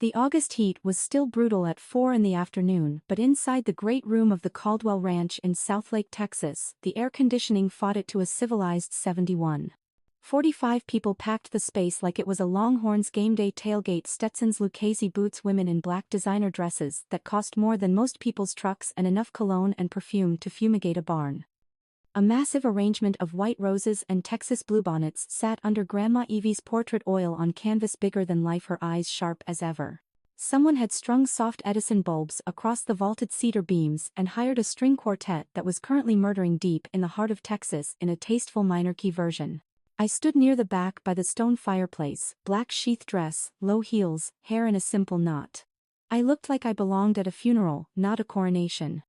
The August heat was still brutal at 4 in the afternoon, but inside the great room of the Caldwell Ranch in Southlake, Texas, the air conditioning fought it to a civilized 71. 45 people packed the space like it was a Longhorns game day tailgate. Stetsons, Lucchese boots, women in black designer dresses that cost more than most people's trucks, and enough cologne and perfume to fumigate a barn. A massive arrangement of white roses and Texas bluebonnets sat under Grandma Evie's portrait oil on canvas bigger than life, her eyes sharp as ever. Someone had strung soft Edison bulbs across the vaulted cedar beams and hired a string quartet that was currently murdering deep in the heart of Texas in a tasteful minor key version. I stood near the back by the stone fireplace, black sheath dress, low heels, hair in a simple knot. I looked like I belonged at a funeral, not a coronation.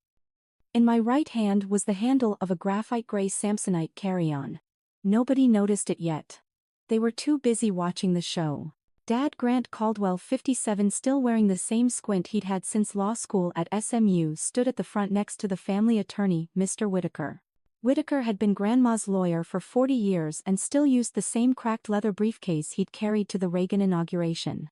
In my right hand was the handle of a graphite gray Samsonite carry-on. Nobody noticed it yet. They were too busy watching the show. Dad, Grant Caldwell, 57, still wearing the same squint he'd had since law school at SMU, stood at the front next to the family attorney, Mr. Whitaker. Whitaker had been Grandma's lawyer for 40 years and still used the same cracked leather briefcase he'd carried to the Reagan inauguration.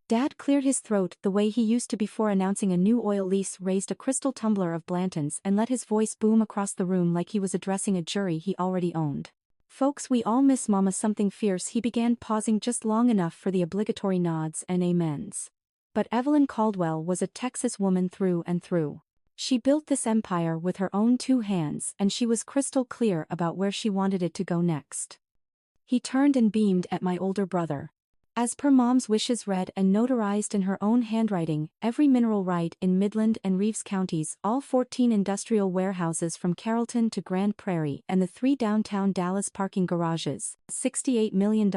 Dad cleared his throat the way he used to before announcing a new oil lease, raised a crystal tumbler of Blanton's, and let his voice boom across the room like he was addressing a jury he already owned. "Folks, we all miss Mama something fierce," he began, pausing just long enough for the obligatory nods and amens. But Evelyn Caldwell was a Texas woman through and through. She built this empire with her own 2 hands, and she was crystal clear about where she wanted it to go next. He turned and beamed at my older brother. As per Mom's wishes, read and notarized in her own handwriting, every mineral right in Midland and Reeves counties, all 14 industrial warehouses from Carrollton to Grand Prairie, and the 3 downtown Dallas parking garages, $68 million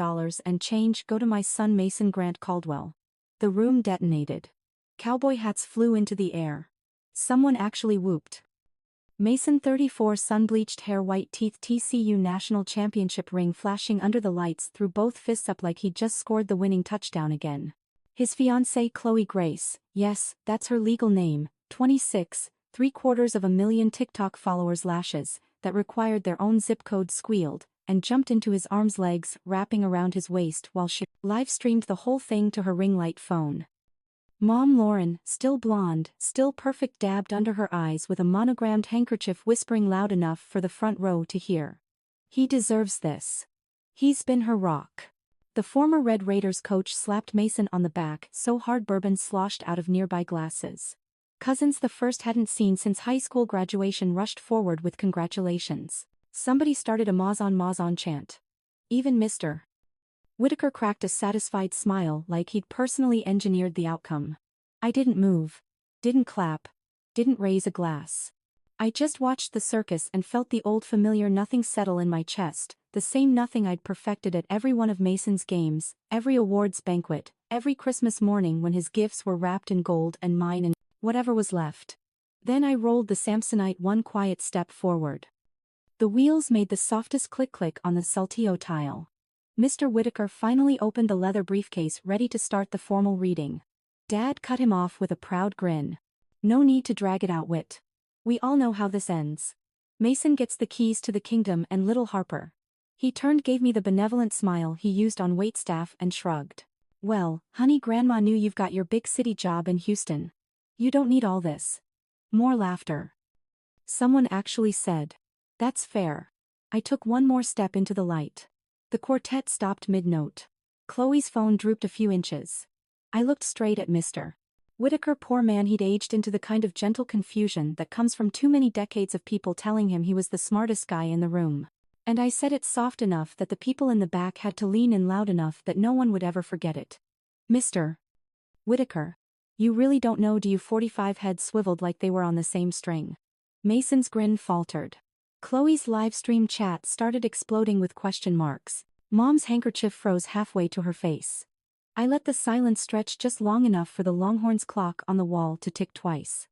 and change, go to my son Mason Grant Caldwell. The room detonated. Cowboy hats flew into the air. Someone actually whooped. Mason, 34, sun-bleached hair, white teeth, TCU national championship ring flashing under the lights, threw both fists up like he'd just scored the winning touchdown again. His fiancée, Chloe Grace, yes, that's her legal name, 26, 750,000 TikTok followers, lashes that required their own zip code, squealed and jumped into his arms, legs wrapping around his waist while she live-streamed the whole thing to her ring light phone. Mom Lauren, still blonde, still perfect, dabbed under her eyes with a monogrammed handkerchief, whispering loud enough for the front row to hear. "He deserves this. He's been her rock." The former Red Raiders coach slapped Mason on the back so hard bourbon sloshed out of nearby glasses. Cousins, the first hadn't seen since high school graduation, rushed forward with congratulations. Somebody started a Mazon chant. Even Mr. Whitaker cracked a satisfied smile like he'd personally engineered the outcome. I didn't move. Didn't clap. Didn't raise a glass. I just watched the circus and felt the old familiar nothing settle in my chest, the same nothing I'd perfected at every one of Mason's games, every awards banquet, every Christmas morning when his gifts were wrapped in gold and mine and whatever was left. Then I rolled the Samsonite one quiet step forward. The wheels made the softest click-click on the Saltillo tile. Mr. Whitaker finally opened the leather briefcase, ready to start the formal reading. Dad cut him off with a proud grin. "No need to drag it out, Whit. We all know how this ends. Mason gets the keys to the kingdom and little Harper." He turned, gave me the benevolent smile he used on waitstaff, and shrugged. "Well, honey, Grandma knew you've got your big city job in Houston. You don't need all this." More laughter. Someone actually said, "That's fair." I took one more step into the light. The quartet stopped mid-note. Chloe's phone drooped a few inches. I looked straight at Mr. Whitaker. Poor man, he'd aged into the kind of gentle confusion that comes from too many decades of people telling him he was the smartest guy in the room. And I said it soft enough that the people in the back had to lean in loud enough that no one would ever forget it. "Mr. Whitaker, you really don't know, do you?" 45 heads swiveled like they were on the same string. Mason's grin faltered. Chloe's live-stream chat started exploding with question marks. Mom's handkerchief froze halfway to her face. I let the silence stretch just long enough for the Longhorns clock on the wall to tick twice.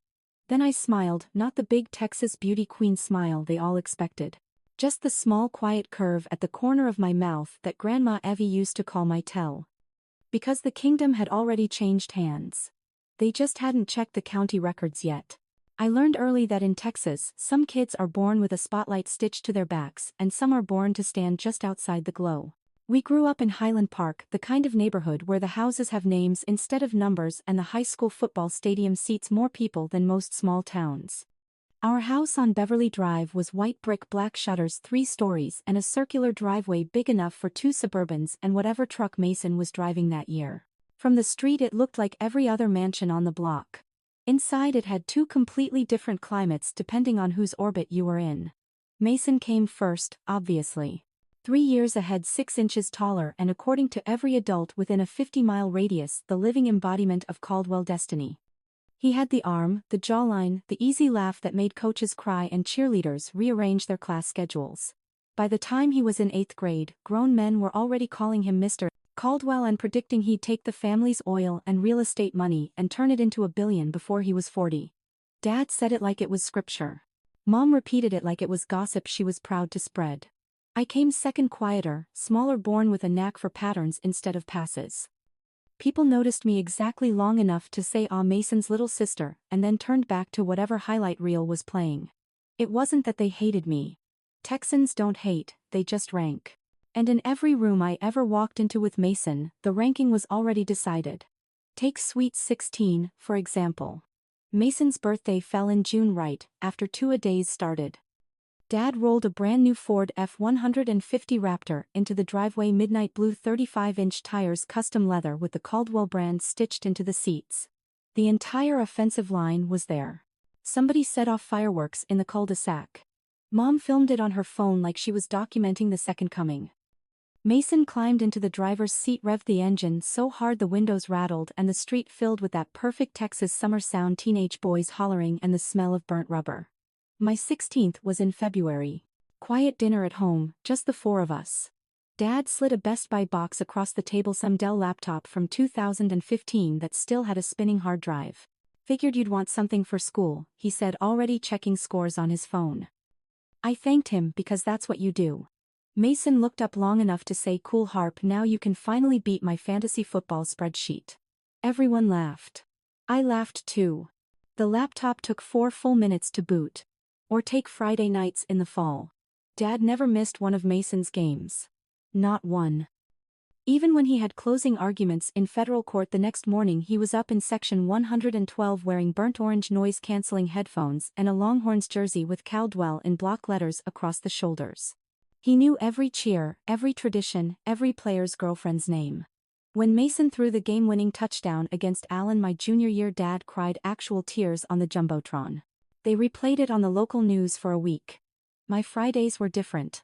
Then I smiled, not the big Texas beauty queen smile they all expected. Just the small quiet curve at the corner of my mouth that Grandma Evie used to call my tell. Because the kingdom had already changed hands. They just hadn't checked the county records yet. I learned early that in Texas, some kids are born with a spotlight stitched to their backs and some are born to stand just outside the glow. We grew up in Highland Park, the kind of neighborhood where the houses have names instead of numbers and the high school football stadium seats more people than most small towns. Our house on Beverly Drive was white brick, black shutters, 3 stories, and a circular driveway big enough for 2 Suburbans and whatever truck Mason was driving that year. From the street it looked like every other mansion on the block. Inside it had 2 completely different climates depending on whose orbit you were in. Mason came first, obviously. 3 years ahead, 6 inches taller, and according to every adult within a 50-mile radius, the living embodiment of Caldwell destiny. He had the arm, the jawline, the easy laugh that made coaches cry and cheerleaders rearrange their class schedules. By the time he was in 8th grade, grown men were already calling him Mr. Caldwell and predicting he'd take the family's oil and real estate money and turn it into $1 billion before he was 40. Dad said it like it was scripture. Mom repeated it like it was gossip she was proud to spread. I came second, quieter, smaller, born with a knack for patterns instead of passes. People noticed me exactly long enough to say "Ah, Mason's little sister," and then turned back to whatever highlight reel was playing. It wasn't that they hated me. Texans don't hate, they just rank. And in every room I ever walked into with Mason, the ranking was already decided. Take Sweet 16, for example. Mason's birthday fell in June right after 2-a-days started. Dad rolled a brand new Ford F-150 Raptor into the driveway, midnight blue, 35-inch tires, custom leather with the Caldwell brand stitched into the seats. The entire offensive line was there. Somebody set off fireworks in the cul-de-sac. Mom filmed it on her phone like she was documenting the second coming. Mason climbed into the driver's seat, revved the engine so hard the windows rattled, and the street filled with that perfect Texas summer sound, teenage boys hollering and the smell of burnt rubber. My 16th was in February. Quiet dinner at home, just the 4 of us. Dad slid a Best Buy box across the table, some Dell laptop from 2015 that still had a spinning hard drive. Figured you'd want something for school, he said, already checking scores on his phone. I thanked him because that's what you do. Mason looked up long enough to say, "Cool, Harp, now you can finally beat my fantasy football spreadsheet." Everyone laughed. I laughed too. The laptop took 4 full minutes to boot. Or take Friday nights in the fall. Dad never missed one of Mason's games. Not one. Even when he had closing arguments in federal court the next morning, he was up in section 112 wearing burnt orange noise-canceling headphones and a Longhorns jersey with Caldwell in block letters across the shoulders. He knew every cheer, every tradition, every player's girlfriend's name. When Mason threw the game-winning touchdown against Allen my junior year, Dad cried actual tears on the Jumbotron. They replayed it on the local news for a week. My Fridays were different.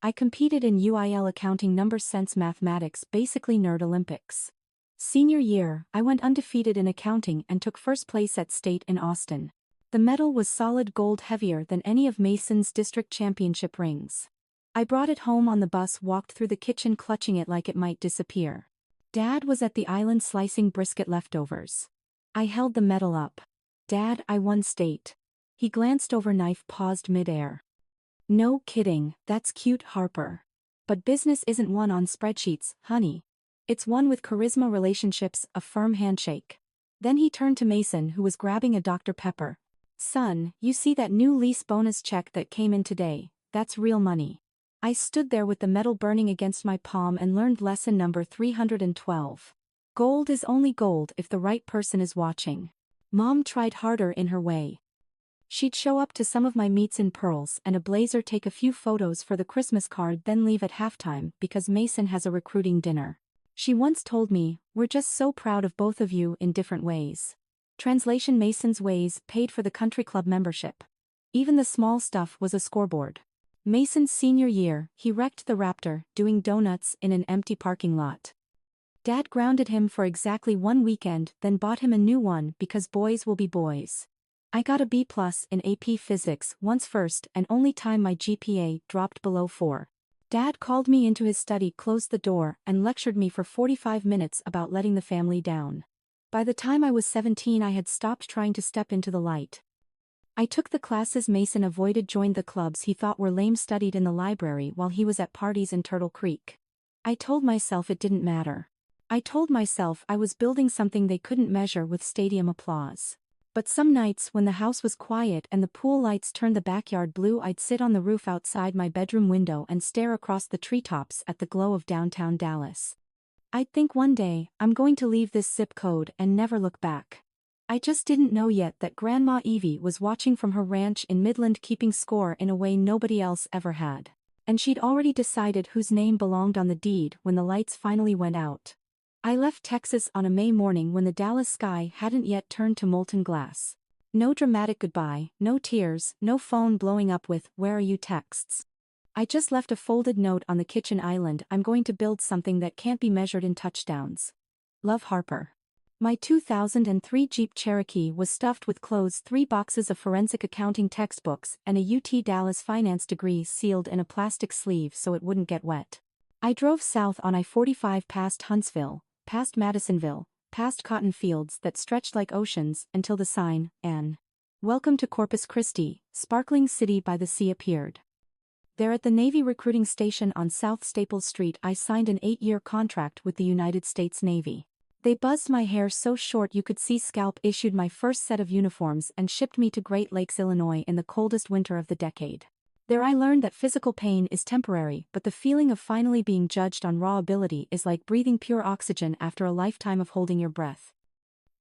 I competed in UIL accounting, numbers, sense, mathematics, basically nerd Olympics. Senior year, I went undefeated in accounting and took first place at state in Austin. The medal was solid gold, heavier than any of Mason's district championship rings. I brought it home on the bus, walked through the kitchen clutching it like it might disappear. Dad was at the island slicing brisket leftovers. I held the medal up. "Dad, I won state." He glanced over, knife paused midair. "No kidding, that's cute, Harper. But business isn't won on spreadsheets, honey. It's won with charisma, relationships, a firm handshake." Then he turned to Mason, who was grabbing a Dr. Pepper. "Son, you see that new lease bonus check that came in today? That's real money." I stood there with the medal burning against my palm and learned lesson number 312. Gold is only gold if the right person is watching. Mom tried harder in her way. She'd show up to some of my meets in pearls and a blazer, take a few photos for the Christmas card, then leave at halftime because Mason has a recruiting dinner. She once told me, "We're just so proud of both of you in different ways." Translation: Mason's ways paid for the country club membership. Even the small stuff was a scoreboard. Mason's senior year, he wrecked the Raptor, doing donuts in an empty parking lot. Dad grounded him for exactly 1 weekend, then bought him a new one because boys will be boys. I got a B+ in AP Physics, once first and only time my GPA dropped below 4. Dad called me into his study, closed the door, and lectured me for 45 minutes about letting the family down. By the time I was 17, I had stopped trying to step into the light. I took the classes Mason avoided, joined the clubs he thought were lame, studied in the library while he was at parties in Turtle Creek. I told myself it didn't matter. I told myself I was building something they couldn't measure with stadium applause. But some nights when the house was quiet and the pool lights turned the backyard blue, I'd sit on the roof outside my bedroom window and stare across the treetops at the glow of downtown Dallas. I'd think one day, I'm going to leave this zip code and never look back. I just didn't know yet that Grandma Evie was watching from her ranch in Midland, keeping score in a way nobody else ever had. And she'd already decided whose name belonged on the deed when the lights finally went out. I left Texas on a May morning when the Dallas sky hadn't yet turned to molten glass. No dramatic goodbye, no tears, no phone blowing up with "Where are you" texts. I just left a folded note on the kitchen island: I'm going to build something that can't be measured in touchdowns. Love, Harper. My 2003 Jeep Cherokee was stuffed with clothes, 3 boxes of forensic accounting textbooks, and a UT Dallas finance degree sealed in a plastic sleeve so it wouldn't get wet. I drove south on I-45 past Huntsville, past Madisonville, past cotton fields that stretched like oceans, until the sign, "Ann. Welcome to Corpus Christi, sparkling city by the sea," appeared. There at the Navy recruiting station on South Staples Street, I signed an 8-year contract with the United States Navy. They buzzed my hair so short you could see scalp, issued my first set of uniforms, and shipped me to Great Lakes, Illinois in the coldest winter of the decade. There I learned that physical pain is temporary, but the feeling of finally being judged on raw ability is like breathing pure oxygen after a lifetime of holding your breath.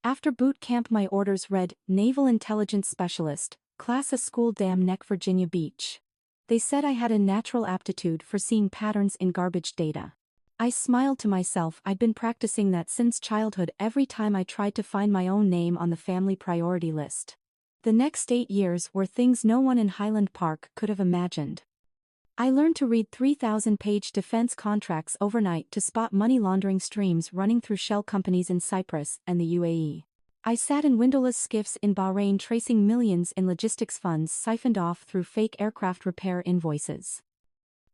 After boot camp, my orders read, Naval Intelligence Specialist, Class A, School, Dam Neck, Virginia Beach. They said I had a natural aptitude for seeing patterns in garbage data. I smiled to myself. I'd been practicing that since childhood, every time I tried to find my own name on the family priority list. The next 8 years were things no one in Highland Park could have imagined. I learned to read 3,000-page defense contracts overnight to spot money laundering streams running through shell companies in Cyprus and the UAE. I sat in windowless skiffs in Bahrain tracing millions in logistics funds siphoned off through fake aircraft repair invoices.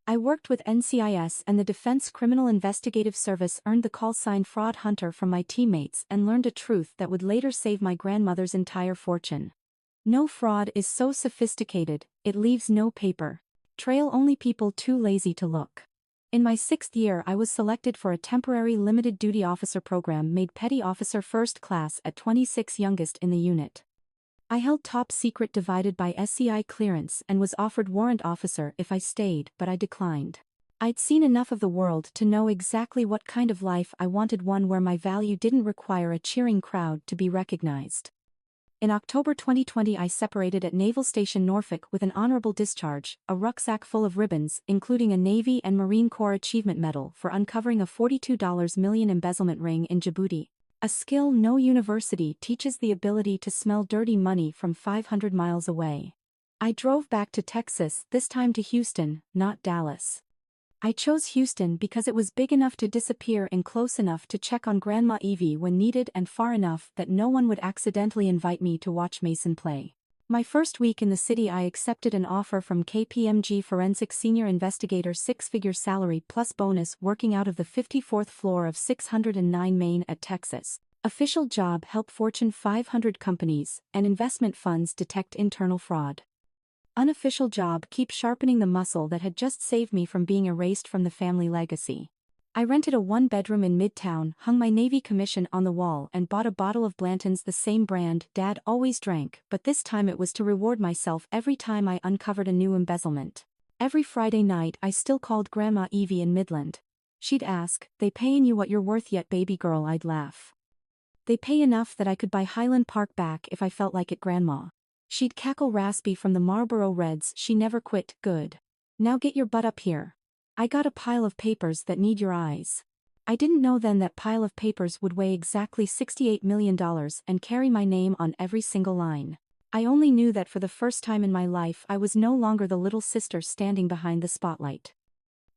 I worked with NCIS and the Defense Criminal Investigative Service, earned the call sign Fraud Hunter from my teammates, and learned a truth that would later save my grandmother's entire fortune. No fraud is so sophisticated, it leaves no paper trail, only people too lazy to look. In my 6th year, I was selected for a temporary limited duty officer program, made petty officer first class at 26, youngest in the unit. I held top secret divided by SCI clearance and was offered warrant officer if I stayed, but I declined. I'd seen enough of the world to know exactly what kind of life I wanted, one where my value didn't require a cheering crowd to be recognized. In October 2020, I separated at Naval Station Norfolk with an honorable discharge, a rucksack full of ribbons, including a Navy and Marine Corps Achievement Medal for uncovering a $42 million embezzlement ring in Djibouti, a skill no university teaches: the ability to smell dirty money from 500 miles away. I drove back to Texas, this time to Houston, not Dallas. I chose Houston because it was big enough to disappear and close enough to check on Grandma Evie when needed, and far enough that no one would accidentally invite me to watch Mason play. My first week in the city, I accepted an offer from KPMG Forensic Senior Investigator, 6-figure salary plus bonus, working out of the 54th floor of 609 Main at Texas. Official job: help Fortune 500 companies and investment funds detect internal fraud. Unofficial job: keep sharpening the muscle that had just saved me from being erased from the family legacy. I rented a 1-bedroom in Midtown, hung my Navy commission on the wall, and bought a bottle of Blanton's, the same brand Dad always drank, but this time it was to reward myself every time I uncovered a new embezzlement. Every Friday night I still called Grandma Evie in Midland. She'd ask, "They payin' you what you're worth yet, baby girl?" I'd laugh. "They pay enough that I could buy Highland Park back if I felt like it, Grandma." She'd cackle, raspy from the Marlboro Reds. She never quit. "Good. Now get your butt up here. I got a pile of papers that need your eyes." I didn't know then that pile of papers would weigh exactly $68 million and carry my name on every single line. I only knew that for the first time in my life I was no longer the little sister standing behind the spotlight.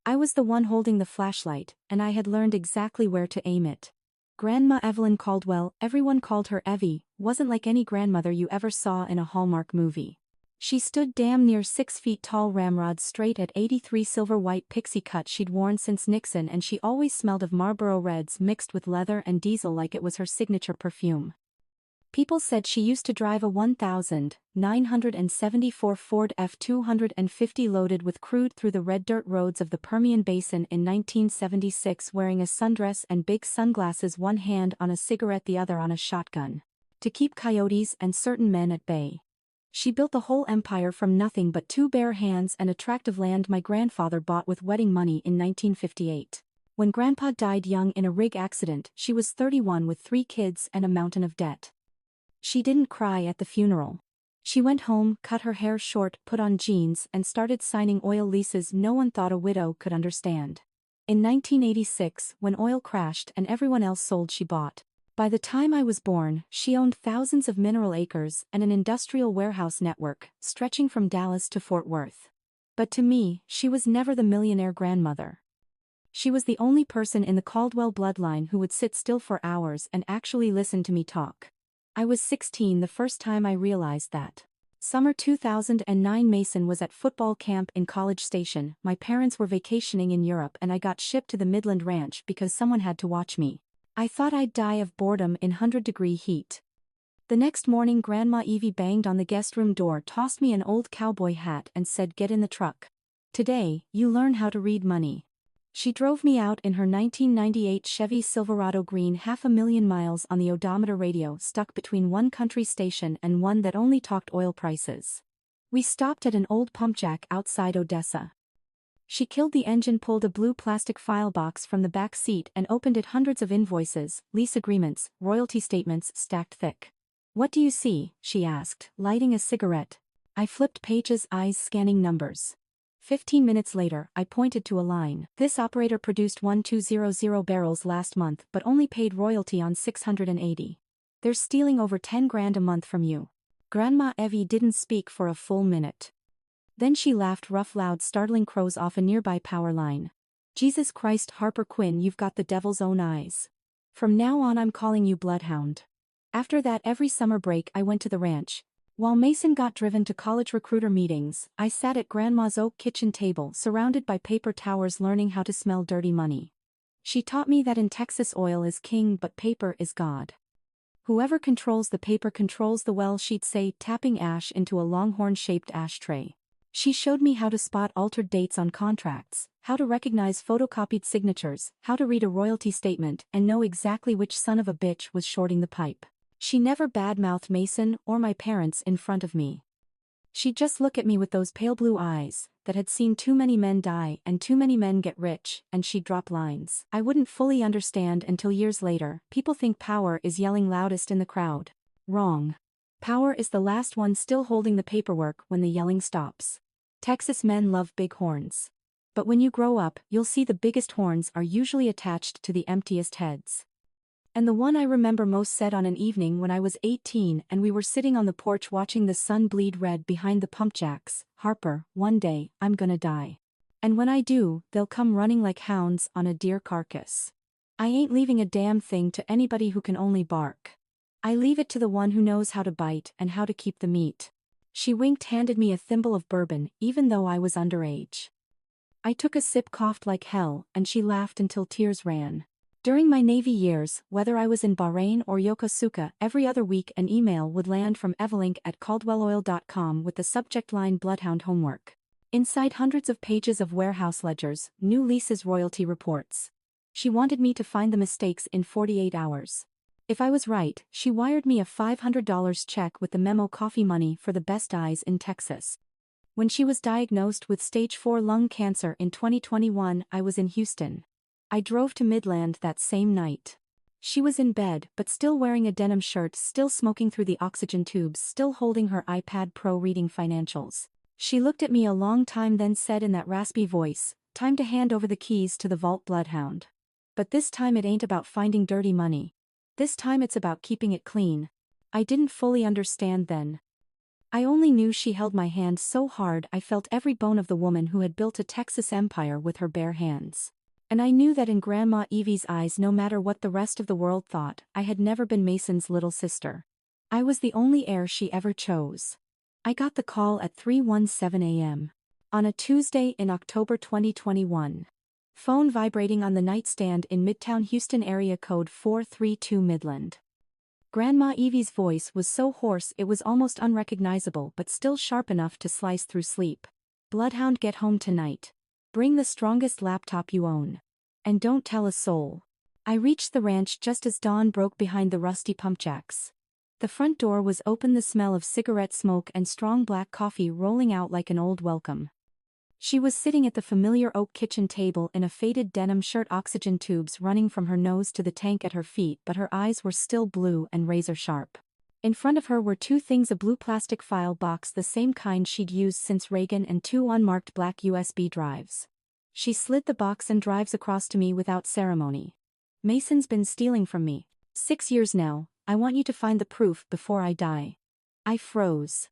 I was the one holding the flashlight, and I had learned exactly where to aim it. Grandma Evelyn Caldwell, everyone called her Evie, wasn't like any grandmother you ever saw in a Hallmark movie. She stood damn near 6 feet tall, ramrod straight at 83, silver-white pixie cut she'd worn since Nixon, and she always smelled of Marlboro Reds mixed with leather and diesel like it was her signature perfume. People said she used to drive a 1974 Ford F-250 loaded with crude through the red dirt roads of the Permian Basin in 1976, wearing a sundress and big sunglasses, one hand on a cigarette, the other on a shotgun. To keep coyotes and certain men at bay. She built the whole empire from nothing but 2 bare hands and a tract of land my grandfather bought with wedding money in 1958. When Grandpa died young in a rig accident, she was 31 with 3 kids and a mountain of debt. She didn't cry at the funeral. She went home, cut her hair short, put on jeans, and started signing oil leases no one thought a widow could understand. In 1986, when oil crashed and everyone else sold, she bought. By the time I was born, she owned thousands of mineral acres and an industrial warehouse network, stretching from Dallas to Fort Worth. But to me, she was never the millionaire grandmother. She was the only person in the Caldwell bloodline who would sit still for hours and actually listen to me talk. I was 16 the first time I realized that. Summer 2009, Mason was at football camp in College Station. My parents were vacationing in Europe and I got shipped to the Midland ranch because someone had to watch me. I thought I'd die of boredom in 100-degree heat. The next morning, Grandma Evie banged on the guest room door, tossed me an old cowboy hat and said, "Get in the truck. Today, you learn how to read money." She drove me out in her 1998 Chevy Silverado green, 500,000 miles on the odometer radio, stuck between one country station and one that only talked oil prices. We stopped at an old pump jack outside Odessa. She killed the engine, pulled a blue plastic file box from the back seat and opened it. Hundreds of invoices, lease agreements, royalty statements stacked thick. "What do you see?" she asked, lighting a cigarette. I flipped pages, eyes scanning numbers. 15 minutes later, I pointed to a line. "This operator produced 1200 barrels last month but only paid royalty on 680. They're stealing over 10 grand a month from you." Grandma Evie didn't speak for a full minute. Then she laughed rough, loud, startling crows off a nearby power line. "Jesus Christ, Harper Quinn, you've got the devil's own eyes. From now on I'm calling you Bloodhound." After that, every summer break I went to the ranch. While Mason got driven to college recruiter meetings, I sat at Grandma's oak kitchen table surrounded by paper towers, learning how to smell dirty money. She taught me that in Texas oil is king but paper is God. Whoever controls the paper controls the well, she'd say, tapping ash into a longhorn-shaped ashtray. She showed me how to spot altered dates on contracts, how to recognize photocopied signatures, how to read a royalty statement and know exactly which son of a bitch was shorting the pipe. She never badmouthed Mason or my parents in front of me. She'd just look at me with those pale blue eyes that had seen too many men die and too many men get rich, and she'd drop lines I wouldn't fully understand until years later. "People think power is yelling loudest in the crowd. Wrong. Power is the last one still holding the paperwork when the yelling stops. Texas men love big horns. But when you grow up, you'll see the biggest horns are usually attached to the emptiest heads." And the one I remember most said on an evening when I was 18 and we were sitting on the porch watching the sun bleed red behind the pump jacks. "Harper, one day, I'm gonna die. And when I do, they'll come running like hounds on a deer carcass. I ain't leaving a damn thing to anybody who can only bark. I leave it to the one who knows how to bite and how to keep the meat." She winked, handed me a thimble of bourbon, even though I was underage. I took a sip, coughed like hell, and she laughed until tears ran. During my Navy years, whether I was in Bahrain or Yokosuka, every other week an email would land from Evelyn at caldwelloil.com with the subject line "Bloodhound Homework." Inside, hundreds of pages of warehouse ledgers, new leases, royalty reports. She wanted me to find the mistakes in 48 hours. If I was right, she wired me a $500 check with the memo, coffee money for the best eyes in Texas. When she was diagnosed with stage 4 lung cancer in 2021, I was in Houston. I drove to Midland that same night. She was in bed, but still wearing a denim shirt, still smoking through the oxygen tubes, still holding her iPad Pro reading financials. She looked at me a long time, then said in that raspy voice, "Time to hand over the keys to the vault, Bloodhound. But this time it ain't about finding dirty money. This time it's about keeping it clean." I didn't fully understand then. I only knew she held my hand so hard I felt every bone of the woman who had built a Texas empire with her bare hands. And I knew that in Grandma Evie's eyes, no matter what the rest of the world thought, I had never been Mason's little sister. I was the only heir she ever chose. I got the call at 3:17 a.m. on a Tuesday in October 2021. Phone vibrating on the nightstand in Midtown Houston, area code 432 Midland. Grandma Evie's voice was so hoarse it was almost unrecognizable, but still sharp enough to slice through sleep. "Bloodhound, get home tonight. Bring the strongest laptop you own. And don't tell a soul." I reached the ranch just as dawn broke behind the rusty pump jacks. The front door was open, the smell of cigarette smoke and strong black coffee rolling out like an old welcome. She was sitting at the familiar oak kitchen table in a faded denim shirt, oxygen tubes running from her nose to the tank at her feet, but her eyes were still blue and razor sharp. In front of her were two things: a blue plastic file box, the same kind she'd used since Reagan, and two unmarked black USB drives. She slid the box and drives across to me without ceremony. "Mason's been stealing from me. 6 years now. I want you to find the proof before I die." I froze.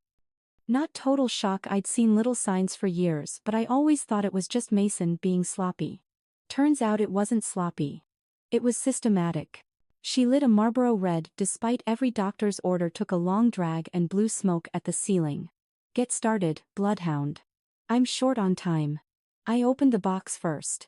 Not total shock, I'd seen little signs for years, but I always thought it was just Mason being sloppy. Turns out it wasn't sloppy. It was systematic. She lit a Marlboro Red despite every doctor's order, took a long drag and blew smoke at the ceiling. "Get started, bloodhound. I'm short on time." I opened the box first.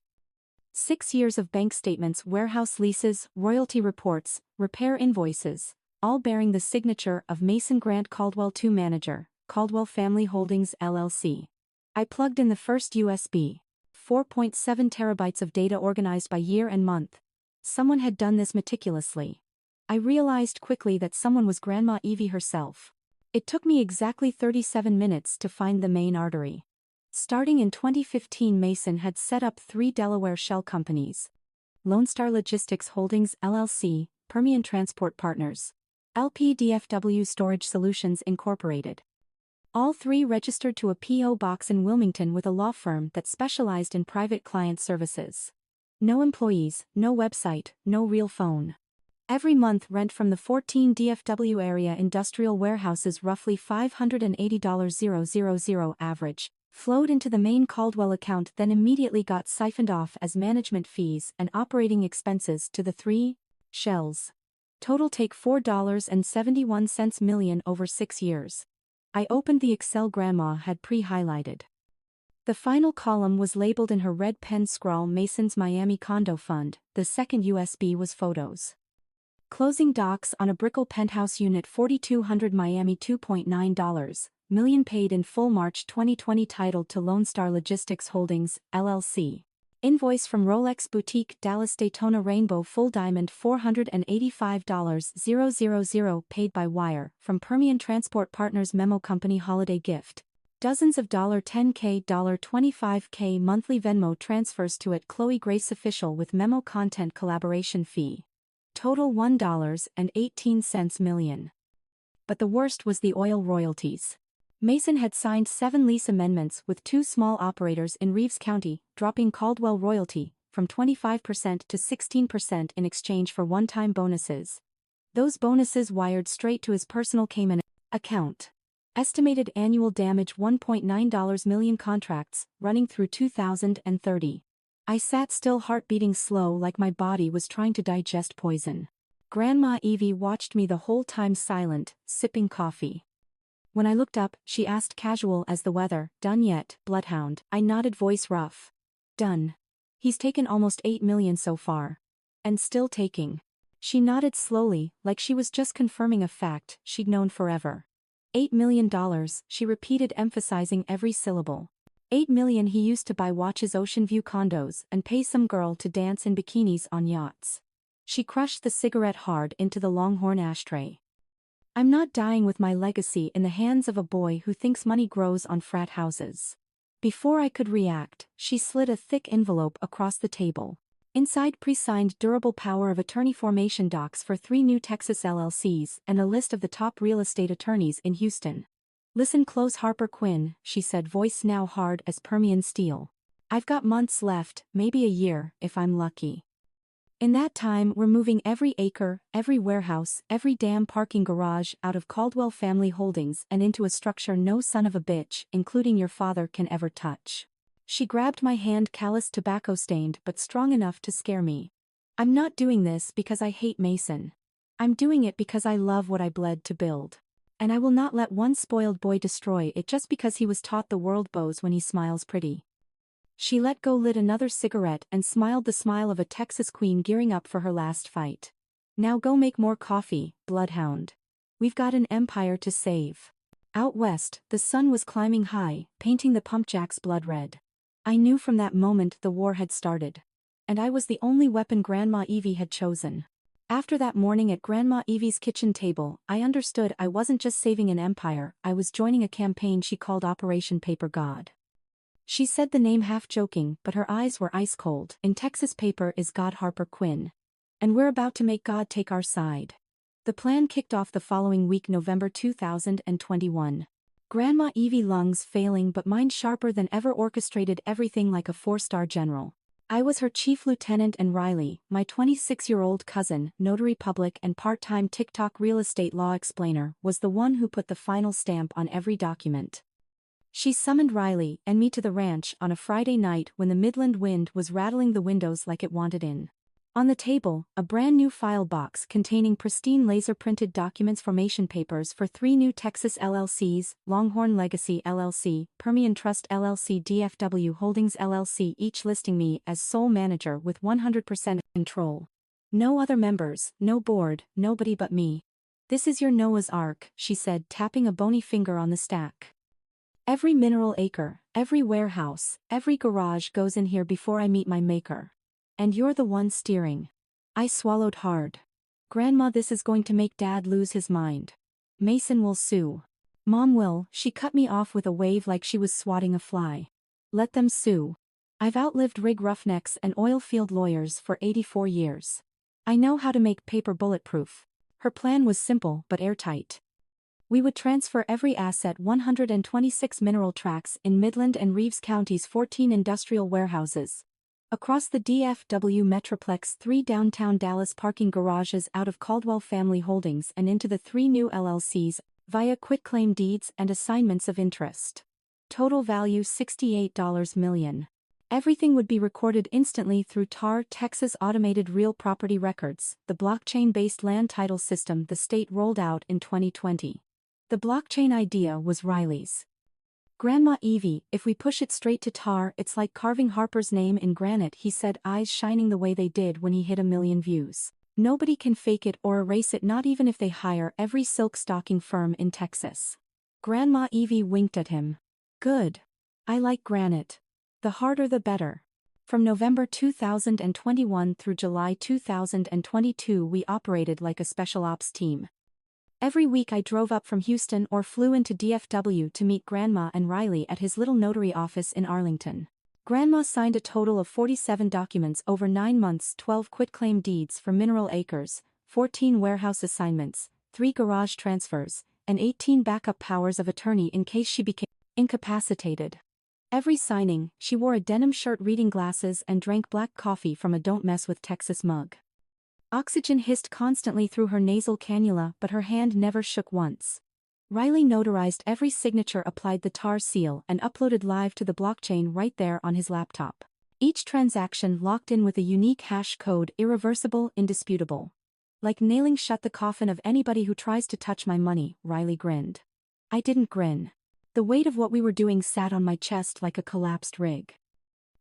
6 years of bank statements, warehouse leases, royalty reports, repair invoices, all bearing the signature of Mason Grant Caldwell II, manager, Caldwell Family Holdings LLC. I plugged in the first USB. 4.7 terabytes of data organized by year and month. Someone had done this meticulously. I realized quickly that someone was Grandma Evie herself. It took me exactly 37 minutes to find the main artery. Starting in 2015, Mason had set up 3 Delaware shell companies: Lone Star Logistics Holdings LLC, Permian Transport Partners, LPDFW Storage Solutions Incorporated. All 3 registered to a P.O. box in Wilmington with a law firm that specialized in private client services. No employees, no website, no real phone. Every month rent from the 14 DFW area industrial warehouses, roughly $580,000 average, flowed into the main Caldwell account, then immediately got siphoned off as management fees and operating expenses to the 3 shells. Total take $4.71 million over 6 years. I opened the Excel Grandma had pre-highlighted. The final column was labeled in her red pen scrawl Mason's Miami Condo Fund. The second USB was photos. Closing docs on a Brickell penthouse unit, 4200 Miami, $2.9 million paid in full March 2020, titled to Lone Star Logistics Holdings, LLC. Invoice from Rolex Boutique Dallas Daytona Rainbow Full Diamond, $485,000 paid by wire from Permian Transport Partners Memo Company Holiday Gift. Dozens of $10K, $25K monthly Venmo transfers to @Chloe Grace Official with memo content collaboration fee. Total $1.18 million. But the worst was the oil royalties. Mason had signed 7 lease amendments with 2 small operators in Reeves County, dropping Caldwell royalty from 25% to 16% in exchange for one-time bonuses. Those bonuses wired straight to his personal Cayman account. Estimated annual damage $1.9 million, contracts running through 2030. I sat still, heart beating slow, like my body was trying to digest poison. Grandma Evie watched me the whole time, silent, sipping coffee. When I looked up, she asked, casual as the weather, "Done yet, bloodhound?" I nodded, voice rough. "Done. He's taken almost $8 million so far. And still taking." She nodded slowly, like she was just confirming a fact she'd known forever. $8 million, she repeated, emphasizing every syllable. $8 million he used to buy watches, ocean view condos, and pay some girl to dance in bikinis on yachts. She crushed the cigarette hard into the Longhorn ashtray. "I'm not dying with my legacy in the hands of a boy who thinks money grows on frat houses." Before I could react, she slid a thick envelope across the table. Inside, pre-signed durable power of attorney formation docs for 3 new Texas LLCs and a list of the top real estate attorneys in Houston. "Listen close, Harper Quinn," she said, voice now hard as Permian steel. "I've got months left, maybe a year, if I'm lucky. In that time, we're moving every acre, every warehouse, every damn parking garage out of Caldwell Family Holdings and into a structure no son of a bitch, including your father, can ever touch." She grabbed my hand, callous, tobacco-stained, but strong enough to scare me. "I'm not doing this because I hate Mason. I'm doing it because I love what I bled to build. And I will not let one spoiled boy destroy it just because he was taught the world bows when he smiles pretty." She let go, lit another cigarette, and smiled the smile of a Texas queen gearing up for her last fight. "Now go make more coffee, bloodhound. We've got an empire to save." Out west, the sun was climbing high, painting the pump jacks blood red. I knew from that moment the war had started. And I was the only weapon Grandma Evie had chosen. After that morning at Grandma Evie's kitchen table, I understood I wasn't just saving an empire, I was joining a campaign she called Operation Paper God. She said the name half joking, but her eyes were ice cold. In Texas, paper is God. Harper Quinn. And we're about to make God take our side. The plan kicked off the following week, November 2021. Grandma Evie, lungs failing but mind sharper than ever, orchestrated everything like a 4-star general. I was her chief lieutenant, and Riley, my 26-year-old cousin, notary public and part-time TikTok real estate law explainer, was the one who put the final stamp on every document. She summoned Riley and me to the ranch on a Friday night when the Midland wind was rattling the windows like it wanted in. On the table, a brand new file box containing pristine laser-printed documents, formation papers for 3 new Texas LLCs, Longhorn Legacy LLC, Permian Trust LLC, DFW Holdings LLC, each listing me as sole manager with 100% control. No other members, no board, nobody but me. This is your Noah's Ark, she said, tapping a bony finger on the stack. Every mineral acre, every warehouse, every garage goes in here before I meet my maker. And you're the one steering. I swallowed hard. Grandma, this is going to make Dad lose his mind. Mason will sue. Mom will. She cut me off with a wave like she was swatting a fly. Let them sue. I've outlived rig roughnecks and oil field lawyers for 84 years. I know how to make paper bulletproof. Her plan was simple but airtight. We would transfer every asset, 126 mineral tracts in Midland and Reeves counties, 14 industrial warehouses. Across the DFW Metroplex, 3 downtown Dallas parking garages out of Caldwell Family Holdings and into the 3 new LLCs, via quitclaim deeds and assignments of interest. Total value $68 million. Everything would be recorded instantly through TARR, Texas Automated Real Property Records, the blockchain-based land title system the state rolled out in 2020. The blockchain idea was Riley's. Grandma Evie, if we push it straight to TARR, it's like carving Harper's name in granite, he said, eyes shining the way they did when he hit 1 million views. Nobody can fake it or erase it, not even if they hire every silk stocking firm in Texas. Grandma Evie winked at him. Good. I like granite. The harder the better. From November 2021 through July 2022, we operated like a special ops team. Every week I drove up from Houston or flew into DFW to meet Grandma and Riley at his little notary office in Arlington. Grandma signed a total of 47 documents over 9 months, 12 quitclaim deeds for mineral acres, 14 warehouse assignments, 3 garage transfers, and 18 backup powers of attorney in case she became incapacitated. Every signing, she wore a denim shirt, reading glasses, and drank black coffee from a Don't Mess with Texas mug. Oxygen hissed constantly through her nasal cannula, but her hand never shook once. Riley notarized every signature, applied the TARR seal, and uploaded live to the blockchain right there on his laptop. Each transaction locked in with a unique hash code, irreversible, indisputable. Like nailing shut the coffin of anybody who tries to touch my money, Riley grinned. I didn't grin. The weight of what we were doing sat on my chest like a collapsed rig.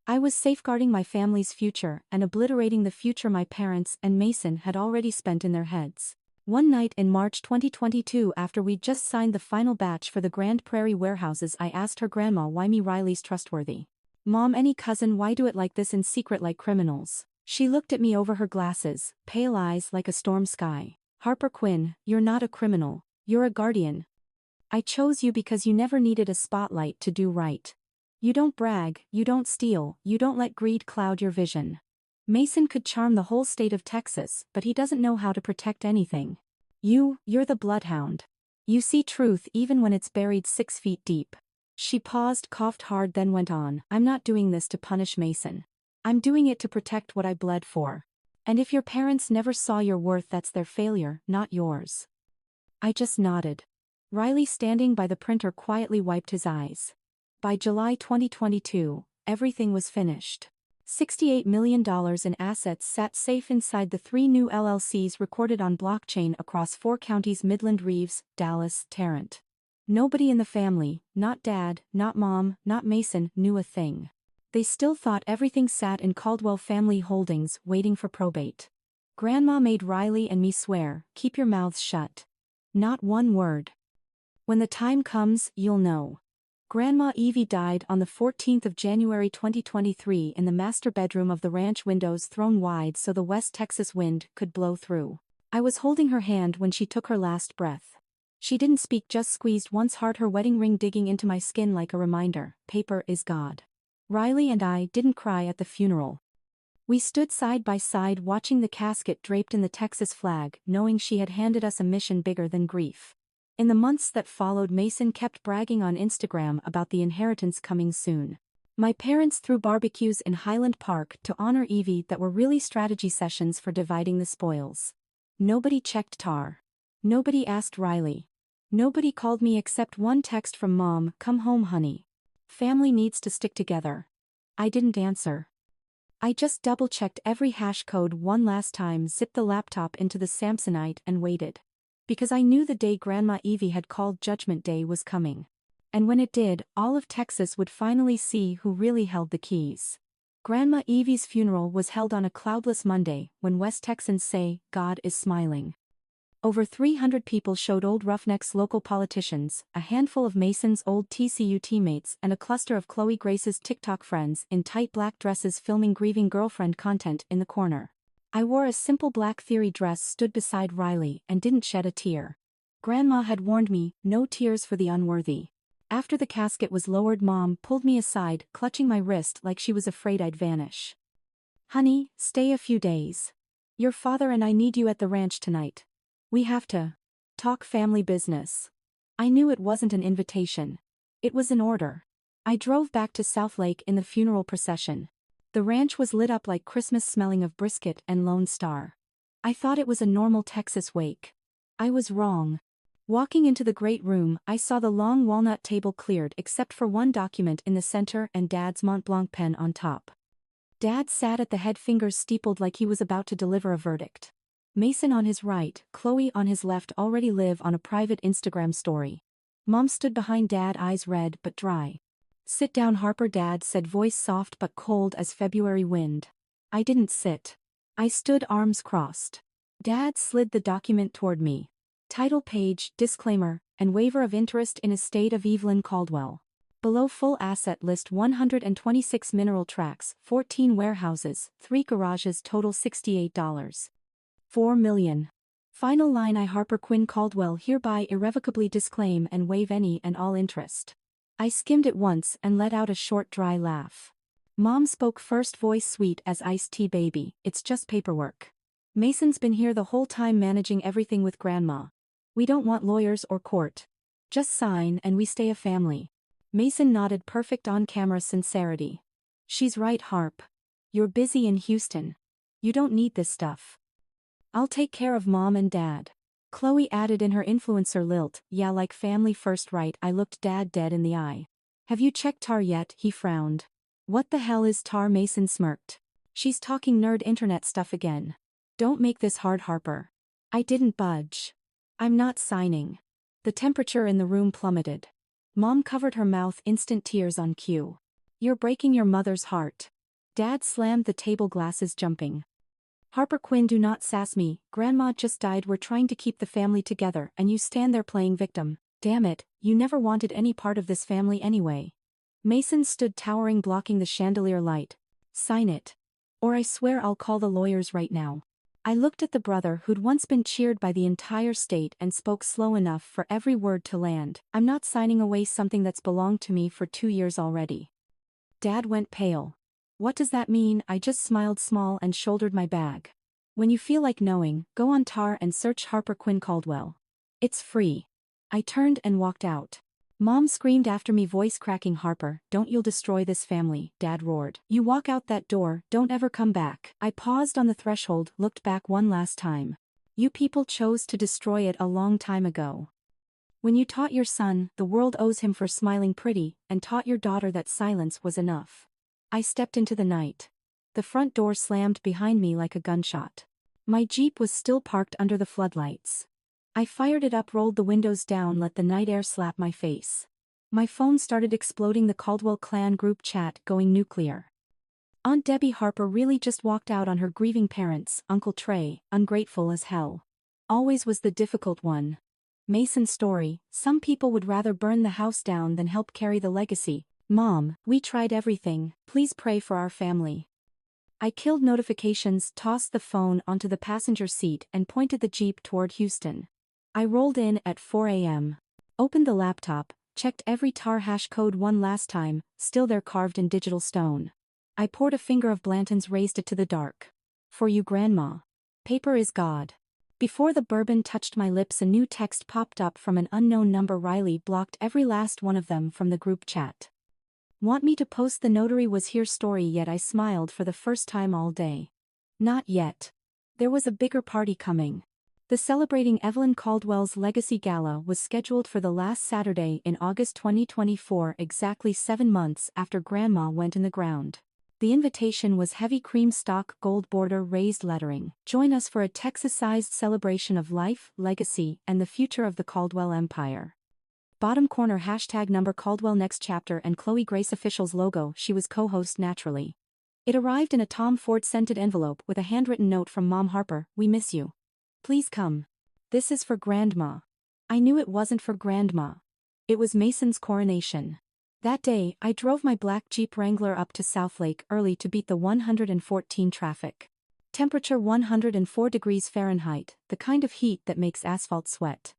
I was safeguarding my family's future and obliterating the future my parents and Mason had already spent in their heads. One night in March 2022, after we'd just signed the final batch for the Grand Prairie warehouses, I asked her, Grandma, why me? Riley's trustworthy. Mom, any cousin, why do it like this in secret like criminals? She looked at me over her glasses, pale eyes like a storm sky. Harper Quinn, you're not a criminal, you're a guardian. I chose you because you never needed a spotlight to do right. You don't brag, you don't steal, you don't let greed cloud your vision. Mason could charm the whole state of Texas, but he doesn't know how to protect anything. You're the bloodhound. You see truth even when it's buried 6 feet deep. She paused, coughed hard, then went on. I'm not doing this to punish Mason. I'm doing it to protect what I bled for. And if your parents never saw your worth, that's their failure, not yours. I just nodded. Riley, standing by the printer, quietly wiped his eyes. By July 2022, everything was finished. $68 million in assets sat safe inside the 3 new LLCs recorded on blockchain across 4 counties: Midland, Reeves, Dallas, Tarrant. Nobody in the family, not Dad, not Mom, not Mason, knew a thing. They still thought everything sat in Caldwell Family Holdings, waiting for probate. Grandma made Riley and me swear, keep your mouths shut. Not one word. When the time comes, you'll know. Grandma Evie died on the 14th of January 2023 in the master bedroom of the ranch, windows thrown wide so the West Texas wind could blow through. I was holding her hand when she took her last breath. She didn't speak, just squeezed once hard, her wedding ring digging into my skin like a reminder, paper is God. Riley and I didn't cry at the funeral. We stood side by side watching the casket draped in the Texas flag, knowing she had handed us a mission bigger than grief. In the months that followed, Mason kept bragging on Instagram about the inheritance coming soon. My parents threw barbecues in Highland Park to honor Evie that were really strategy sessions for dividing the spoils. Nobody checked TARR. Nobody asked Riley. Nobody called me except one text from Mom, "Come home, honey. Family needs to stick together." I didn't answer. I just double-checked every hash code one last time, zipped the laptop into the Samsonite and waited. Because I knew the day Grandma Evie had called Judgment Day was coming. And when it did, all of Texas would finally see who really held the keys. Grandma Evie's funeral was held on a cloudless Monday, when West Texans say, God is smiling. Over 300 people showed, old roughnecks, local politicians, a handful of Mason's old TCU teammates, and a cluster of Chloe Grace's TikTok friends in tight black dresses filming grieving girlfriend content in the corner. I wore a simple black theory dress, stood beside Riley, and didn't shed a tear. Grandma had warned me, no tears for the unworthy. After the casket was lowered, Mom pulled me aside, clutching my wrist like she was afraid I'd vanish. Honey, stay a few days. Your father and I need you at the ranch tonight. We have to talk family business. I knew it wasn't an invitation. It was an order. I drove back to Southlake in the funeral procession. The ranch was lit up like Christmas, smelling of brisket and Lone Star. I thought it was a normal Texas wake. I was wrong. Walking into the great room, I saw the long walnut table cleared except for one document in the center and Dad's Mont Blanc pen on top. Dad sat at the head, fingers steepled like he was about to deliver a verdict. Mason on his right, Chloe on his left, already live on a private Instagram story. Mom stood behind Dad, eyes red but dry. Sit down, Harper, Dad said, voice soft but cold as February wind. I didn't sit. I stood, arms crossed. Dad slid the document toward me. Title page, disclaimer, and waiver of interest in estate of Evelyn Caldwell. Below, full asset list: 126 mineral tracts, 14 warehouses, 3 garages, total $68.4 million. Final line: I, Harper Quinn Caldwell, hereby irrevocably disclaim and waive any and all interest. I skimmed it once and let out a short dry laugh. Mom spoke first, voice sweet as iced tea. Baby, it's just paperwork. Mason's been here the whole time, managing everything with Grandma. We don't want lawyers or court. Just sign and we stay a family. Mason nodded, perfect on-camera sincerity. She's right, Harp. You're busy in Houston. You don't need this stuff. I'll take care of Mom and Dad. Chloe added in her influencer lilt, yeah, like family first, right? I looked Dad dead in the eye. Have you checked TARR yet? He frowned. What the hell is TARR? Mason smirked. She's talking nerd internet stuff again. Don't make this hard, Harper. I didn't budge. I'm not signing. The temperature in the room plummeted. Mom covered her mouth, instant tears on cue. You're breaking your mother's heart. Dad slammed the table, glasses jumping. Harper Quinn, do not sass me. Grandma just died. We're trying to keep the family together and you stand there playing victim. Damn it, you never wanted any part of this family anyway. Mason stood towering, blocking the chandelier light. Sign it. Or I swear I'll call the lawyers right now. I looked at the brother who'd once been cheered by the entire state and spoke slow enough for every word to land. I'm not signing away something that's belonged to me for 2 years already. Dad went pale. What does that mean? I just smiled small and shouldered my bag. When you feel like knowing, go on TARR and search Harper Quinn Caldwell. It's free. I turned and walked out. Mom screamed after me, voice cracking, Harper, don't, you'll destroy this family. Dad roared. You walk out that door, don't ever come back. I paused on the threshold, looked back one last time. You people chose to destroy it a long time ago. When you taught your son the world owes him for smiling pretty, and taught your daughter that silence was enough. I stepped into the night. The front door slammed behind me like a gunshot. My Jeep was still parked under the floodlights. I fired it up, rolled the windows down, let the night air slap my face. My phone started exploding, the Caldwell clan group chat going nuclear. Aunt Debbie Harper really just walked out on her grieving parents. Uncle Trey, ungrateful as hell. Always was the difficult one. Mason's story, some people would rather burn the house down than help carry the legacy. Mom, we tried everything, please pray for our family. I killed notifications, tossed the phone onto the passenger seat and pointed the Jeep toward Houston. I rolled in at 4 a.m. Opened the laptop, checked every TARR hash code one last time, still there carved in digital stone. I poured a finger of Blanton's, raised it to the dark. For you, Grandma. Paper is God. Before the bourbon touched my lips, a new text popped up from an unknown number. Riley blocked every last one of them from the group chat. Want me to post the notary was here story yet? I smiled for the first time all day. Not yet. There was a bigger party coming. The celebrating Evelyn Caldwell's Legacy Gala was scheduled for the last Saturday in August 2024, exactly 7 months after Grandma went in the ground. The invitation was heavy cream stock, gold border, raised lettering. Join us for a Texas-sized celebration of life, legacy, and the future of the Caldwell Empire. Bottom corner #number Caldwell next chapter and Chloe Grace officials logo. She was co-host naturally. It arrived in a Tom Ford scented envelope with a handwritten note from Mom. Harper, we miss you. Please come. This is for Grandma. I knew it wasn't for Grandma. It was Mason's coronation. That day, I drove my black Jeep Wrangler up to Southlake early to beat the 114 traffic. Temperature 104 degrees Fahrenheit, the kind of heat that makes asphalt sweat.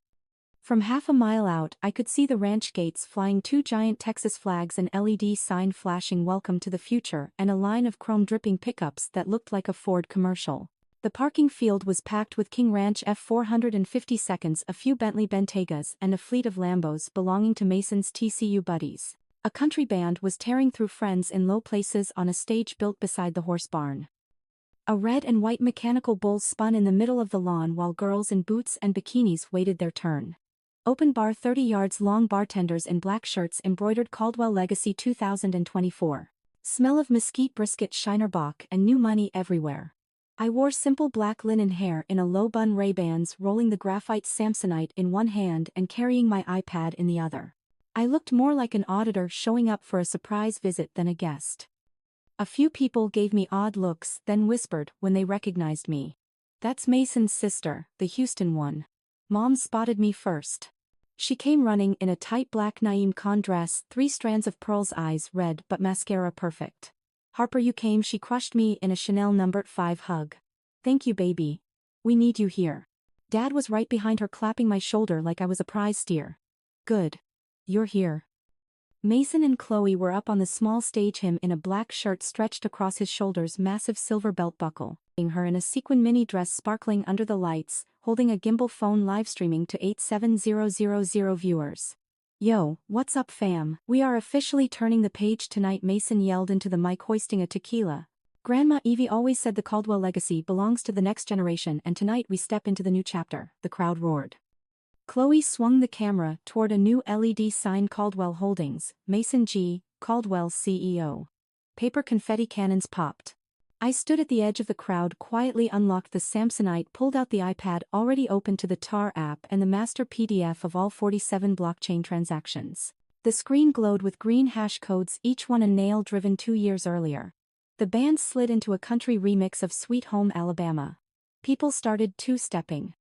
From half a mile out, I could see the ranch gates flying, 2 giant Texas flags, an LED sign flashing welcome to the future, and a line of chrome-dripping pickups that looked like a Ford commercial. The parking field was packed with King Ranch F-452s, a few Bentley Bentegas, and a fleet of Lambos belonging to Mason's TCU buddies. A country band was tearing through friends in low places on a stage built beside the horse barn. A red and white mechanical bull spun in the middle of the lawn while girls in boots and bikinis waited their turn. Open bar 30 yards long, bartenders in black shirts embroidered Caldwell Legacy 2024. Smell of mesquite, brisket, Shiner Bock, and new money everywhere. I wore simple black linen hair in a low bun, Ray-Bans, rolling the graphite Samsonite in one hand and carrying my iPad in the other. I looked more like an auditor showing up for a surprise visit than a guest. A few people gave me odd looks, then whispered when they recognized me. That's Mason's sister, the Houston one. Mom spotted me first. She came running in a tight black Naeem Khan dress, 3 strands of pearls, eyes red but mascara perfect. Harper, you came. She crushed me in a Chanel No. 5 hug. Thank you, baby. We need you here. Dad was right behind her, clapping my shoulder like I was a prize steer. Good. You're here. Mason and Chloe were up on the small stage, him in a black shirt stretched across his shoulders, massive silver belt buckle, her in a sequin mini dress sparkling under the lights, holding a gimbal phone, live streaming to 87000 viewers. Yo, what's up fam? We are officially turning the page tonight, Mason yelled into the mic, hoisting a tequila. Grandma Evie always said the Caldwell legacy belongs to the next generation, and tonight we step into the new chapter, the crowd roared. Chloe swung the camera toward a new LED sign, Caldwell Holdings, Mason G. Caldwell CEO. Paper confetti cannons popped. I stood at the edge of the crowd, quietly unlocked the Samsonite, pulled out the iPad already open to the TARR app and the master PDF of all 47 blockchain transactions. The screen glowed with green hash codes, each one a nail driven 2 years earlier. The band slid into a country remix of Sweet Home Alabama. People started two-stepping.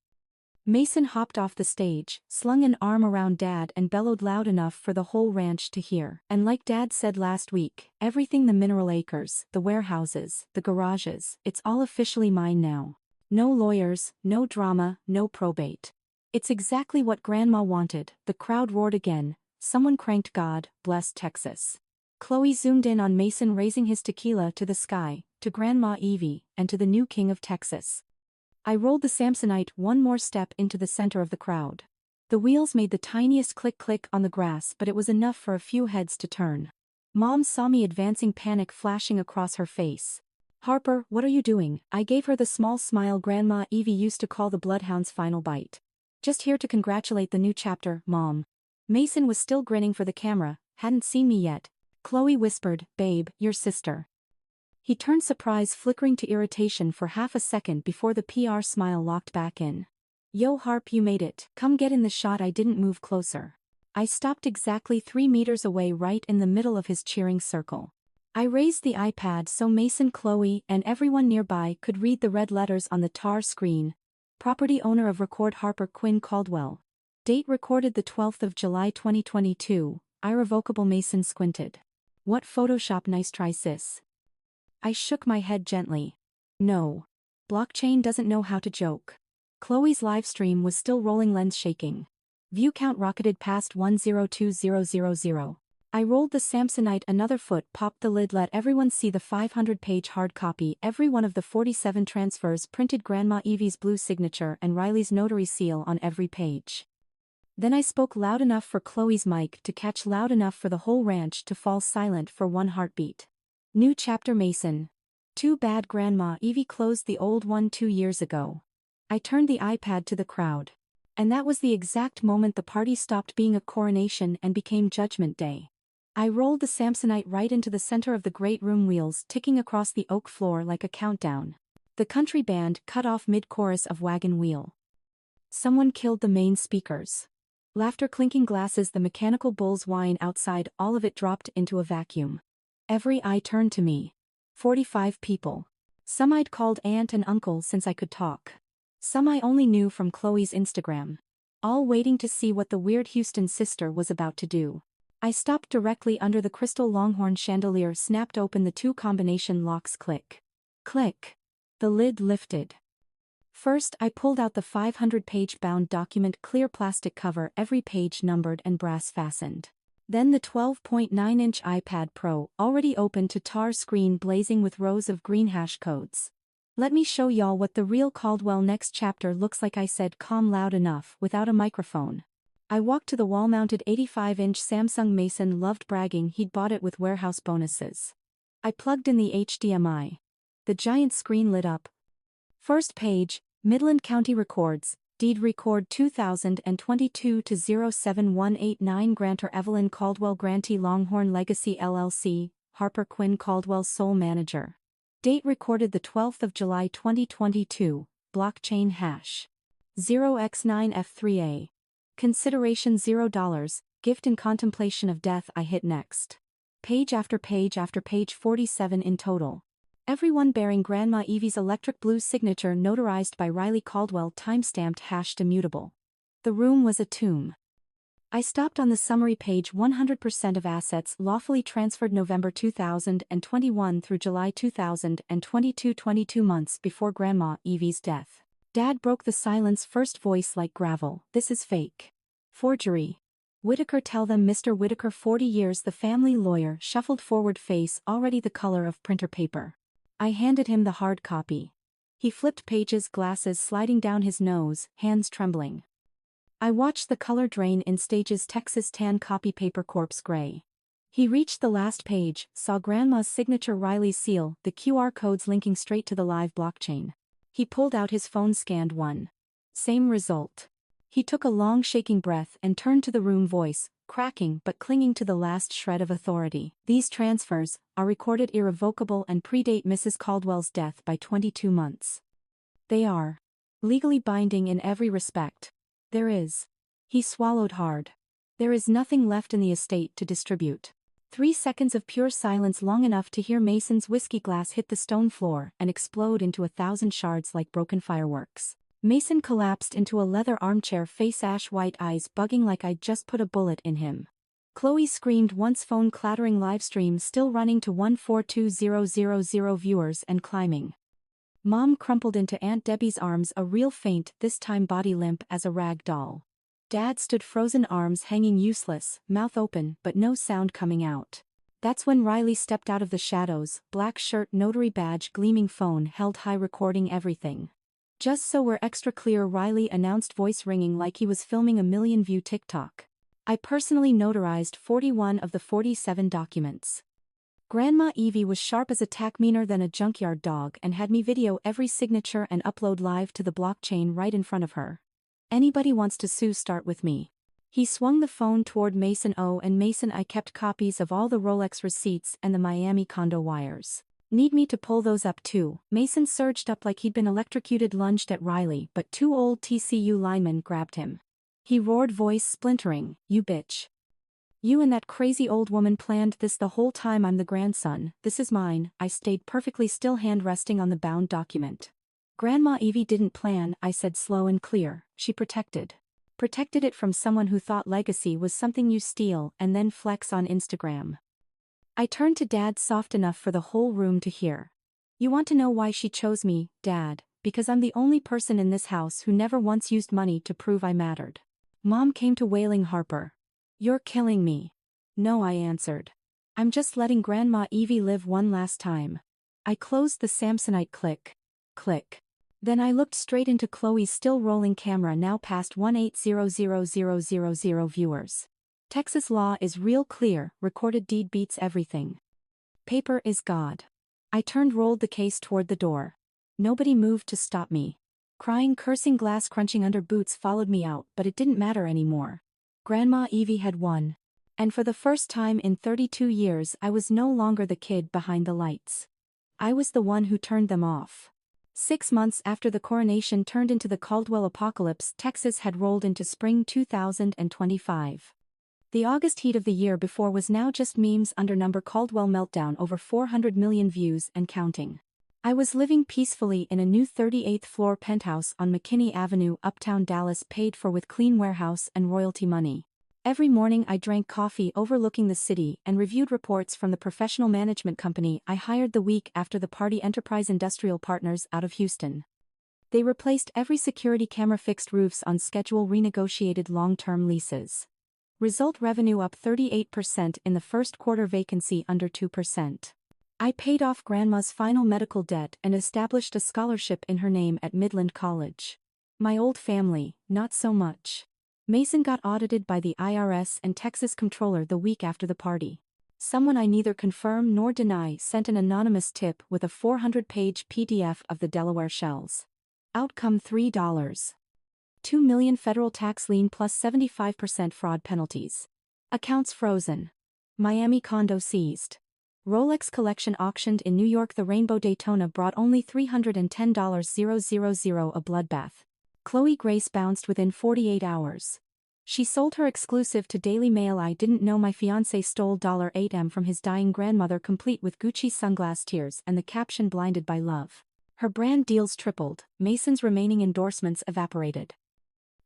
Mason hopped off the stage, slung an arm around Dad and bellowed loud enough for the whole ranch to hear. And like Dad said last week, everything, the mineral acres, the warehouses, the garages, it's all officially mine now. No lawyers, no drama, no probate. It's exactly what Grandma wanted. The crowd roared again. Someone cranked God Bless Texas. Chloe zoomed in on Mason, raising his tequila to the sky, to Grandma Evie, and to the new king of Texas. I rolled the Samsonite one more step into the center of the crowd. The wheels made the tiniest click-click on the grass, but it was enough for a few heads to turn. Mom saw me advancing, panic flashing across her face. Harper, what are you doing? I gave her the small smile Grandma Evie used to call the bloodhound's final bite. Just here to congratulate the new chapter, Mom. Mason was still grinning for the camera, hadn't seen me yet. Chloe whispered, babe, your sister. He turned, surprise flickering to irritation for half a second before the PR smile locked back in. Yo Harp, you made it. Come get in the shot. I didn't move closer. I stopped exactly 3 meters away, right in the middle of his cheering circle. I raised the iPad so Mason, Chloe, and everyone nearby could read the red letters on the TARR screen. Property owner of record Harper Quinn Caldwell. Date recorded the 12th of July 2022, irrevocable. Mason squinted. What Photoshop? Nice try, sis. I shook my head gently. No. Blockchain doesn't know how to joke. Chloe's livestream was still rolling, lens shaking. View count rocketed past 102000. I rolled the Samsonite another foot, popped the lid, let everyone see the 500-page hard copy, every one of the 47 transfers, printed Grandma Evie's blue signature and Riley's notary seal on every page. Then I spoke loud enough for Chloe's mic to catch, loud enough for the whole ranch to fall silent for one heartbeat. New chapter, Mason. Too bad Grandma Evie closed the old one 2 years ago. I turned the iPad to the crowd. And that was the exact moment the party stopped being a coronation and became Judgment Day. I rolled the Samsonite right into the center of the great room, wheels ticking across the oak floor like a countdown. The country band cut off mid-chorus of Wagon Wheel. Someone killed the main speakers. Laughter, clinking glasses, the mechanical bull's whine outside, all of it dropped into a vacuum. Every eye turned to me. 45 people. Some I'd called aunt and uncle since I could talk. Some I only knew from Chloe's Instagram. All waiting to see what the weird Houston sister was about to do. I stopped directly under the crystal Longhorn chandelier, snapped open the 2 combination locks. Click. Click. The lid lifted. First, I pulled out the 500-page bound document, clear plastic cover, every page numbered and brass fastened. Then the 12.9-inch iPad Pro, already open to TARR screen blazing with rows of green hash codes. Let me show y'all what the real Caldwell next chapter looks like, I said, calm, loud enough, without a microphone. I walked to the wall-mounted 85-inch Samsung. Mason loved bragging he'd bought it with warehouse bonuses. I plugged in the HDMI. The giant screen lit up. First page, Midland County Records, Deed Record 2022 to 07189, grantor Evelyn Caldwell, grantee Longhorn Legacy LLC, Harper Quinn Caldwell, sole manager. Date recorded the 12th of July 2022, blockchain hash 0x9F3A. Consideration $0, gift in contemplation of death. I hit next. Page after page after page, 47 in total. Everyone bearing Grandma Evie's electric blue signature, notarized by Riley Caldwell, timestamped, hashed immutable. The room was a tomb. I stopped on the summary page. 100% of assets lawfully transferred November 2021 through July 2022, 22 months before Grandma Evie's death. Dad broke the silence, first voice like gravel. This is fake. Forgery. Whitaker, tell them Mr. Whitaker. 40 years. The family lawyer shuffled forward, face already the color of printer paper. I handed him the hard copy. He flipped pages, glasses sliding down his nose, hands trembling. I watched the color drain in stages. Texas tan copy paper, corpse gray. He reached the last page, saw Grandma's signature, Riley's seal, the QR codes linking straight to the live blockchain. He pulled out his phone, scanned one. Same result. He took a long, shaking breath and turned to the room, voice cracking but clinging to the last shred of authority. These transfers are recorded irrevocable and predate Mrs. Caldwell's death by 22 months. They are legally binding in every respect. There is. He swallowed hard. There is nothing left in the estate to distribute. 3 seconds of pure silence, long enough to hear Mason's whiskey glass hit the stone floor and explode into 1,000 shards like broken fireworks. Mason collapsed into a leather armchair, face ash white, eyes bugging like I'd just put a bullet in him. Chloe screamed once, phone clattering, live stream still running to 142,000 viewers and climbing. Mom crumpled into Aunt Debbie's arms, a real faint, this time body limp as a rag doll. Dad stood frozen, arms hanging useless, mouth open but no sound coming out. That's when Riley stepped out of the shadows, black shirt, notary badge gleaming, phone held high, recording everything. Just so we're extra clear, Riley announced, voice ringing like he was filming a million-view TikTok. I personally notarized 41 of the 47 documents. Grandma Evie was sharp as a tack, meaner than a junkyard dog, and had me video every signature and upload live to the blockchain right in front of her. Anybody wants to sue, start with me. He swung the phone toward Mason. Oh, and Mason, I kept copies of all the Rolex receipts and the Miami condo wires. Need me to pull those up too? Mason surged up like he'd been electrocuted, lunged at Riley, but 2 old TCU linemen grabbed him. He roared, voice splintering, you bitch. You and that crazy old woman planned this the whole time. I'm the grandson, this is mine. I stayed perfectly still, hand resting on the bound document. Grandma Evie didn't plan, I said slow and clear, she protected. Protected it from someone who thought legacy was something you steal and then flex on Instagram. I turned to Dad soft enough for the whole room to hear. You want to know why she chose me, Dad? Because I'm the only person in this house who never once used money to prove I mattered. Mom came to wailing Harper. You're killing me. No, I answered. I'm just letting Grandma Evie live one last time. I closed the Samsonite click. Click. Then I looked straight into Chloe's still rolling camera now past 1800000 viewers. Texas law is real clear, recorded deed beats everything. Paper is God. I rolled the case toward the door. Nobody moved to stop me. Crying, cursing, glass crunching under boots followed me out, but it didn't matter anymore. Grandma Evie had won. And for the first time in 32 years I was no longer the kid behind the lights. I was the one who turned them off. 6 months after the coronation turned into the Caldwell apocalypse, Texas had rolled into spring 2025. The August heat of the year before was now just memes under number Caldwell meltdown, over 400 million views and counting. I was living peacefully in a new 38th floor penthouse on McKinney Avenue, uptown Dallas, paid for with clean warehouse and royalty money. Every morning I drank coffee overlooking the city and reviewed reports from the professional management company I hired the week after the party, Enterprise Industrial Partners, out of Houston. They replaced every security camera, fixed roofs on schedule, renegotiated long-term leases. Result: revenue up 38% in the first quarter, vacancy under 2%. I paid off Grandma's final medical debt and established a scholarship in her name at Midland College. My old family, not so much. Mason got audited by the IRS and Texas Comptroller the week after the party. Someone I neither confirm nor deny sent an anonymous tip with a 400-page PDF of the Delaware shells. Outcome: $3.2 million federal tax lien plus 75% fraud penalties. Accounts frozen. Miami condo seized. Rolex collection auctioned in New York. The Rainbow Daytona brought only $310,000. A bloodbath. Chloe Grace bounced within 48 hours. She sold her exclusive to Daily Mail. I didn't know my fiancé stole $8M from his dying grandmother, complete with Gucci sunglass tears and the caption "Blinded by Love." Her brand deals tripled. Mason's remaining endorsements evaporated.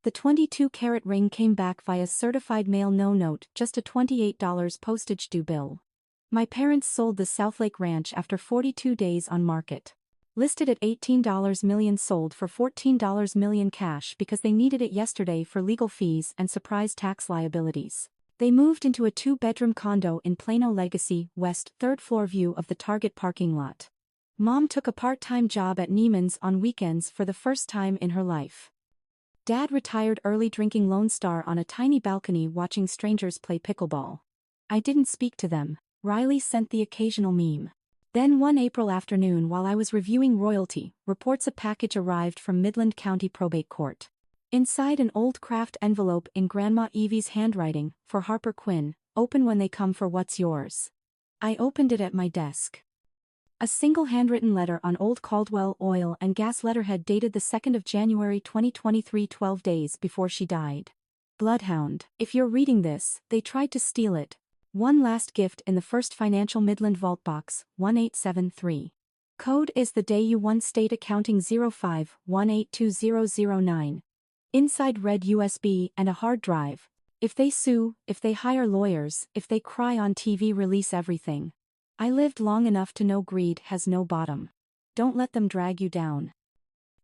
The 22-carat ring came back via certified mail, no note, just a $28 postage due bill. My parents sold the Southlake Ranch after 42 days on market. Listed at $18 million, sold for $14 million cash because they needed it yesterday for legal fees and surprise tax liabilities. They moved into a 2-bedroom condo in Plano, Legacy West, 3rd floor, view of the Target parking lot. Mom took a part-time job at Neiman's on weekends for the first time in her life. Dad retired early, drinking Lone Star on a tiny balcony watching strangers play pickleball. I didn't speak to them. Riley sent the occasional meme. Then one April afternoon, while I was reviewing royalty reports, a package arrived from Midland County Probate Court. Inside, an old craft envelope in Grandma Evie's handwriting, for Harper Quinn, "Open when they come for what's yours." I opened it at my desk. A single handwritten letter on old Caldwell oil and gas letterhead dated the 2nd of January 2023, 12 days before she died. Bloodhound, if you're reading this, they tried to steal it. One last gift in the First Financial Midland Vault Box, 1873. Code is the day you won, state accounting 05182009. Inside, red USB and a hard drive. If they sue, if they hire lawyers, if they cry on TV, release everything. I lived long enough to know greed has no bottom. Don't let them drag you down.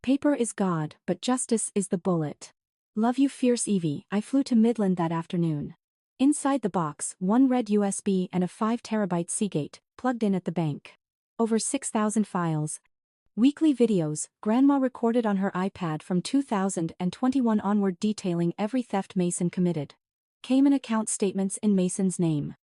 Paper is God, but justice is the bullet. Love you, fierce Evie. I flew to Midland that afternoon. Inside the box, one red USB and a 5-terabyte Seagate, plugged in at the bank. Over 6,000 files. Weekly videos, Grandma recorded on her iPad from 2021 onward, detailing every theft Mason committed. Cayman account statements in Mason's name.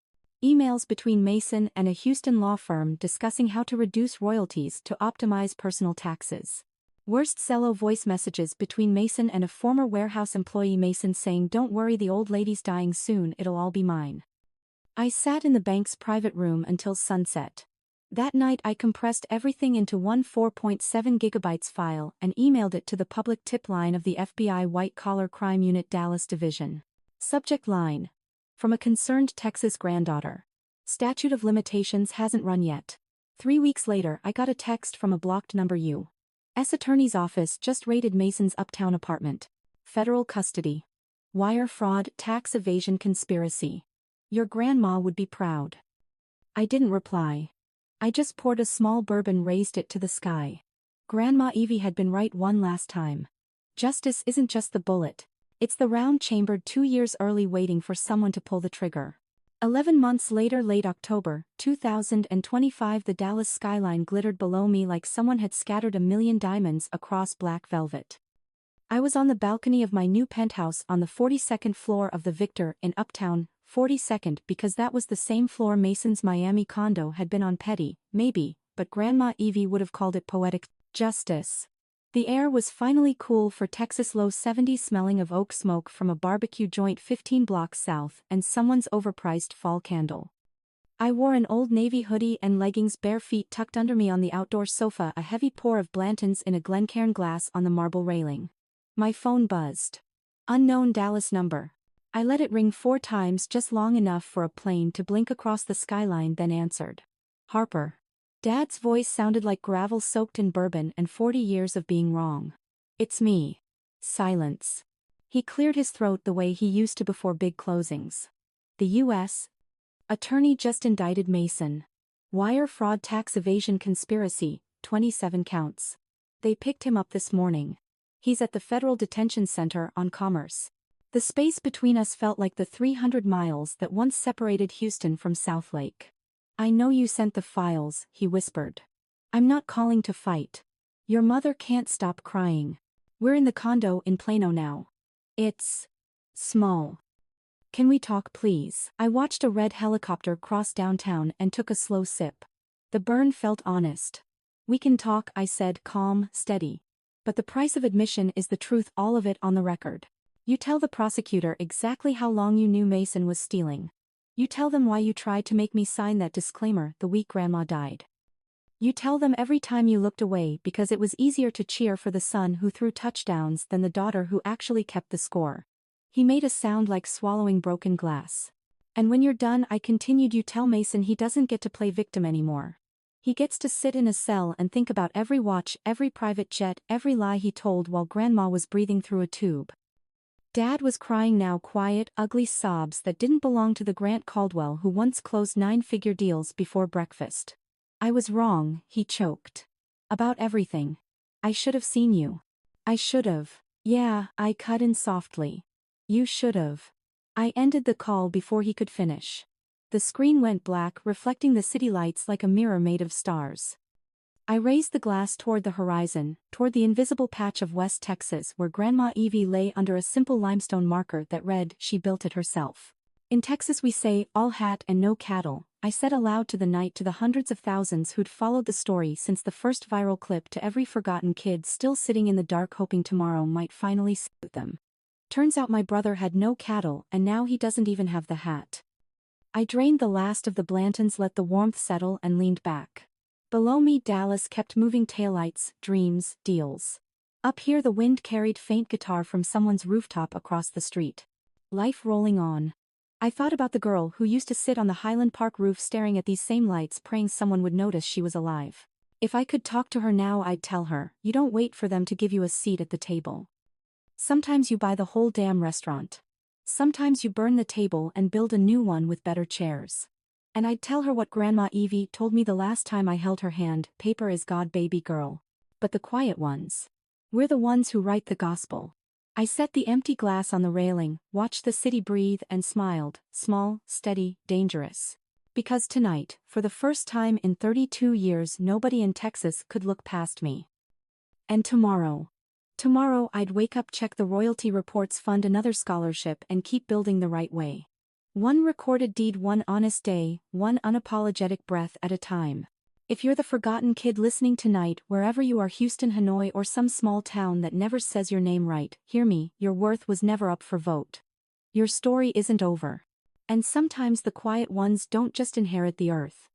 Emails between Mason and a Houston law firm discussing how to reduce royalties to optimize personal taxes. Worst cello voice messages between Mason and a former warehouse employee, Mason saying, "Don't worry, the old lady's dying soon, it'll all be mine." I sat in the bank's private room until sunset. That night I compressed everything into one 4.7 gigabytes file and emailed it to the public tip line of the FBI White Collar Crime Unit Dallas Division. Subject line: from a concerned Texas granddaughter. Statute of limitations hasn't run yet. 3 weeks later I got a text from a blocked number. U.S. Attorney's Office just raided Mason's uptown apartment. Federal custody. Wire fraud, tax evasion conspiracy. Your grandma would be proud. I didn't reply. I just poured a small bourbon, raised it to the sky. Grandma Evie had been right one last time. Justice isn't just the bullet. It's the round chambered 2 years early, waiting for someone to pull the trigger. 11 months later, late October, 2025, the Dallas skyline glittered below me like someone had scattered 1,000,000 diamonds across black velvet. I was on the balcony of my new penthouse on the 42nd floor of the Victor in Uptown, 42nd because that was the same floor Mason's Miami condo had been on. Petty, maybe, but Grandma Evie would have called it poetic justice. The air was finally cool for Texas, low 70s, smelling of oak smoke from a barbecue joint 15 blocks south and someone's overpriced fall candle. I wore an Old Navy hoodie and leggings, bare feet tucked under me on the outdoor sofa, a heavy pour of Blanton's in a Glencairn glass on the marble railing. My phone buzzed. Unknown Dallas number. I let it ring 4 times, just long enough for a plane to blink across the skyline, then answered. Harper. Dad's voice sounded like gravel soaked in bourbon and 40 years of being wrong. It's me. Silence. He cleared his throat the way he used to before big closings. The U.S. Attorney just indicted Mason. Wire fraud, tax evasion conspiracy, 27 counts. They picked him up this morning. He's at the Federal Detention Center on Commerce. The space between us felt like the 300 miles that once separated Houston from Southlake. I know you sent the files, he whispered. I'm not calling to fight. Your mother can't stop crying. We're in the condo in Plano now. It's small. Can we talk, please? I watched a red helicopter cross downtown and took a slow sip. The burn felt honest. We can talk, I said, calm, steady. But the price of admission is the truth, all of it on the record. You tell the prosecutor exactly how long you knew Mason was stealing. You tell them why you tried to make me sign that disclaimer the week Grandma died. You tell them every time you looked away because it was easier to cheer for the son who threw touchdowns than the daughter who actually kept the score. He made a sound like swallowing broken glass. And when you're done, I continued, you tell Mason he doesn't get to play victim anymore. He gets to sit in a cell and think about every watch, every private jet, every lie he told while Grandma was breathing through a tube. Dad was crying now, quiet, ugly sobs that didn't belong to the Grant Caldwell who once closed 9-figure deals before breakfast. I was wrong, he choked. About everything. I should have seen you. I should have. Yeah, I cut in softly. You should have. I ended the call before he could finish. The screen went black, reflecting the city lights like a mirror made of stars. I raised the glass toward the horizon, toward the invisible patch of West Texas where Grandma Evie lay under a simple limestone marker that read, she built it herself. In Texas we say, all hat and no cattle, I said aloud to the night, to the hundreds of thousands who'd followed the story since the first viral clip, to every forgotten kid still sitting in the dark hoping tomorrow might finally suit them. Turns out my brother had no cattle, and now he doesn't even have the hat. I drained the last of the Blantons, let the warmth settle, and leaned back. Below me Dallas kept moving, taillights, dreams, deals. Up here the wind carried faint guitar from someone's rooftop across the street. Life rolling on. I thought about the girl who used to sit on the Highland Park roof staring at these same lights, praying someone would notice she was alive. If I could talk to her now, I'd tell her, you don't wait for them to give you a seat at the table. Sometimes you buy the whole damn restaurant. Sometimes you burn the table and build a new one with better chairs. And I'd tell her what Grandma Evie told me the last time I held her hand, paper is God, baby girl. But the quiet ones. We're the ones who write the gospel. I set the empty glass on the railing, watched the city breathe, and smiled, small, steady, dangerous. Because tonight, for the first time in 32 years, nobody in Texas could look past me. And tomorrow. Tomorrow I'd wake up, check the royalty reports, fund another scholarship, and keep building the right way. One recorded deed, one honest day, one unapologetic breath at a time. If you're the forgotten kid listening tonight, wherever you are, Houston, Hanoi, or some small town that never says your name right, hear me, your worth was never up for vote. Your story isn't over. And sometimes the quiet ones don't just inherit the earth.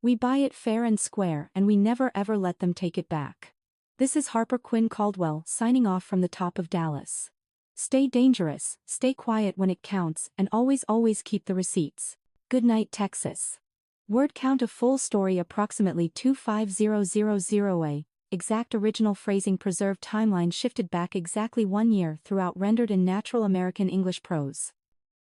We buy it fair and square, and we never ever let them take it back. This is Harper Quinn Caldwell signing off from the top of Dallas. Stay dangerous, stay quiet when it counts, and always keep the receipts. Good night, Texas. Word count of full story approximately 25000A. exact original phrasing preserved timeline shifted back exactly 1 year throughout rendered in natural American English prose.